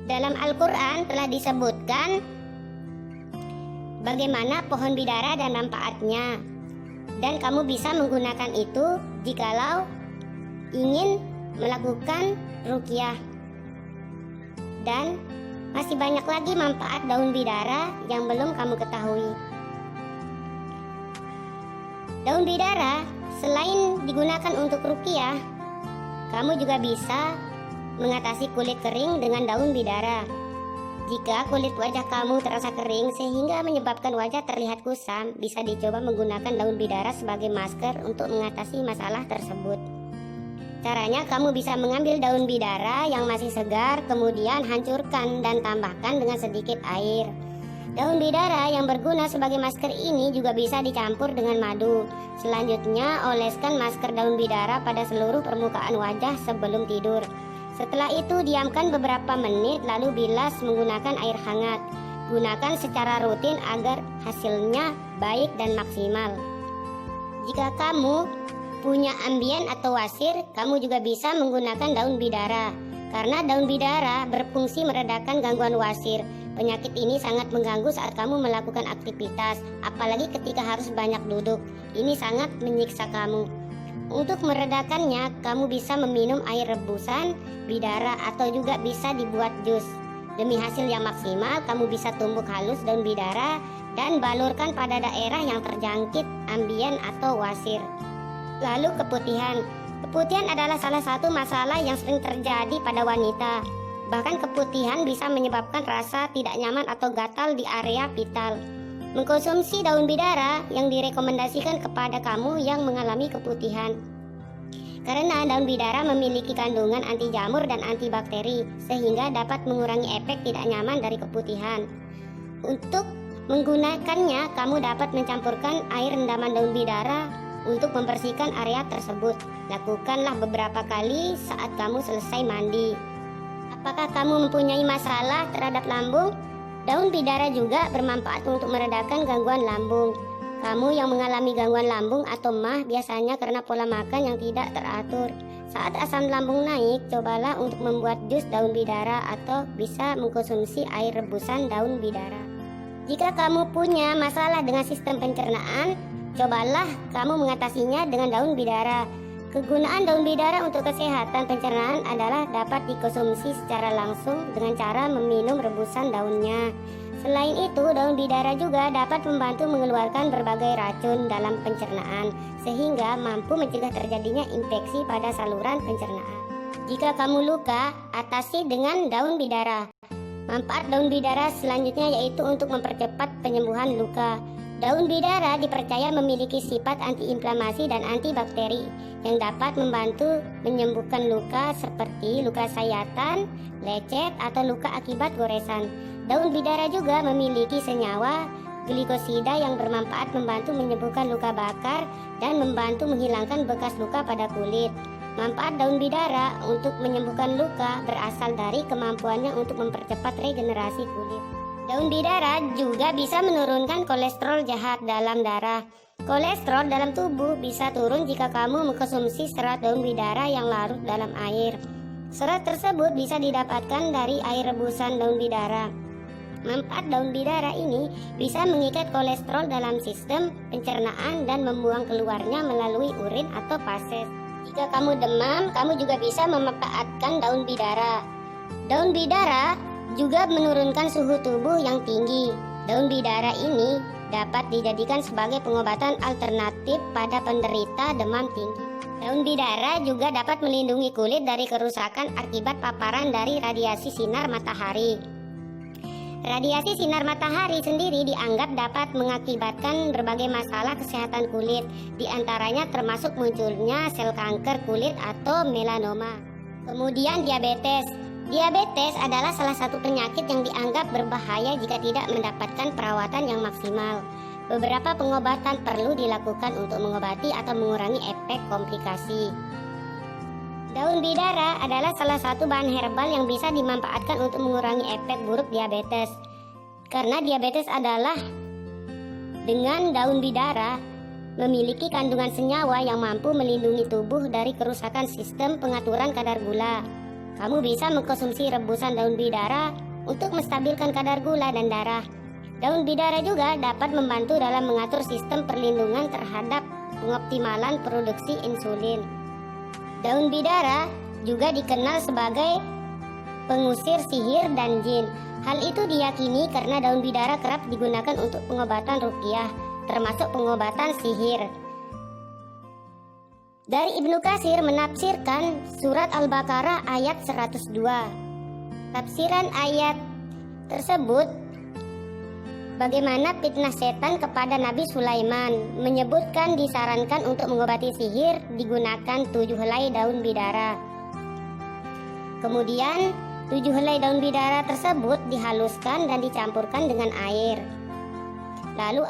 Dalam Al-Quran telah disebutkan bagaimana pohon bidara dan manfaatnya, dan kamu bisa menggunakan itu jikalau ingin melakukan ruqyah. Dan masih banyak lagi manfaat daun bidara yang belum kamu ketahui. Daun bidara selain digunakan untuk ruqyah, kamu juga bisa mengatasi kulit kering dengan daun bidara. Jika kulit wajah kamu terasa kering sehingga menyebabkan wajah terlihat kusam, bisa dicoba menggunakan daun bidara sebagai masker untuk mengatasi masalah tersebut. Caranya, kamu bisa mengambil daun bidara yang masih segar, kemudian hancurkan dan tambahkan dengan sedikit air. Daun bidara yang berguna sebagai masker ini juga bisa dicampur dengan madu. Selanjutnya, oleskan masker daun bidara pada seluruh permukaan wajah sebelum tidur. Setelah itu, diamkan beberapa menit lalu bilas menggunakan air hangat. Gunakan secara rutin agar hasilnya baik dan maksimal. Jika kamu punya ambien atau wasir, kamu juga bisa menggunakan daun bidara. Karena daun bidara berfungsi meredakan gangguan wasir. Penyakit ini sangat mengganggu saat kamu melakukan aktivitas, apalagi ketika harus banyak duduk. Ini sangat menyiksa kamu. Untuk meredakannya, kamu bisa meminum air rebusan bidara atau juga bisa dibuat jus. Demi hasil yang maksimal, kamu bisa tumbuk halus daun bidara dan balurkan pada daerah yang terjangkit ambien atau wasir. Lalu keputihan. Keputihan adalah salah satu masalah yang sering terjadi pada wanita. Bahkan keputihan bisa menyebabkan rasa tidak nyaman atau gatal di area vital. Mengkonsumsi daun bidara yang direkomendasikan kepada kamu yang mengalami keputihan. Karena daun bidara memiliki kandungan anti jamur dan antibakteri, sehingga dapat mengurangi efek tidak nyaman dari keputihan. Untuk menggunakannya, kamu dapat mencampurkan air rendaman daun bidara untuk membersihkan area tersebut. Lakukanlah beberapa kali saat kamu selesai mandi. Apakah kamu mempunyai masalah terhadap lambung? Daun bidara juga bermanfaat untuk meredakan gangguan lambung. Kamu yang mengalami gangguan lambung atau MAH biasanya karena pola makan yang tidak teratur. Saat asam lambung naik, cobalah untuk membuat jus daun bidara atau bisa mengkonsumsi air rebusan daun bidara. Jika kamu punya masalah dengan sistem pencernaan, cobalah kamu mengatasinya dengan daun bidara. Kegunaan daun bidara untuk kesehatan pencernaan adalah dapat dikonsumsi secara langsung dengan cara meminum rebusan daunnya. Selain itu, daun bidara juga dapat membantu mengeluarkan berbagai racun dalam pencernaan, sehingga mampu mencegah terjadinya infeksi pada saluran pencernaan. Jika kamu luka, atasi dengan daun bidara. Manfaat daun bidara selanjutnya yaitu untuk mempercepat penyembuhan luka. Daun bidara dipercaya memiliki sifat antiinflamasi dan antibakteri yang dapat membantu menyembuhkan luka seperti luka sayatan, lecet, atau luka akibat goresan. Daun bidara juga memiliki senyawa glikosida yang bermanfaat membantu menyembuhkan luka bakar dan membantu menghilangkan bekas luka pada kulit. Manfaat daun bidara untuk menyembuhkan luka berasal dari kemampuannya untuk mempercepat regenerasi kulit. Daun bidara juga bisa menurunkan kolesterol jahat dalam darah. Kolesterol dalam tubuh bisa turun jika kamu mengkonsumsi serat daun bidara yang larut dalam air. Serat tersebut bisa didapatkan dari air rebusan daun bidara. Manfaat daun bidara ini bisa mengikat kolesterol dalam sistem pencernaan dan membuang keluarnya melalui urin atau fases. Jika kamu demam, kamu juga bisa memanfaatkan daun bidara. Daun bidara juga menurunkan suhu tubuh yang tinggi. Daun bidara ini dapat dijadikan sebagai pengobatan alternatif pada penderita demam tinggi. Daun bidara juga dapat melindungi kulit dari kerusakan akibat paparan dari radiasi sinar matahari. Radiasi sinar matahari sendiri dianggap dapat mengakibatkan berbagai masalah kesehatan kulit, diantaranya termasuk munculnya sel kanker kulit atau melanoma. Kemudian diabetes. Diabetes adalah salah satu penyakit yang dianggap berbahaya jika tidak mendapatkan perawatan yang maksimal. Beberapa pengobatan perlu dilakukan untuk mengobati atau mengurangi efek komplikasi. Daun bidara adalah salah satu bahan herbal yang bisa dimanfaatkan untuk mengurangi efek buruk diabetes. Karena diabetes adalah dengan daun bidara memiliki kandungan senyawa yang mampu melindungi tubuh dari kerusakan sistem pengaturan kadar gula. Kamu bisa mengkonsumsi rebusan daun bidara untuk menstabilkan kadar gula dan darah. Daun bidara juga dapat membantu dalam mengatur sistem perlindungan terhadap pengoptimalan produksi insulin. Daun bidara juga dikenal sebagai pengusir sihir dan jin. Hal itu diyakini karena daun bidara kerap digunakan untuk pengobatan ruqyah, termasuk pengobatan sihir. Dari Ibnu Katsir menafsirkan surat Al-Baqarah ayat 102. Tafsiran ayat tersebut bagaimana fitnah setan kepada Nabi Sulaiman, menyebutkan disarankan untuk mengobati sihir digunakan 7 helai daun bidara. Kemudian 7 helai daun bidara tersebut dihaluskan dan dicampurkan dengan air. Lalu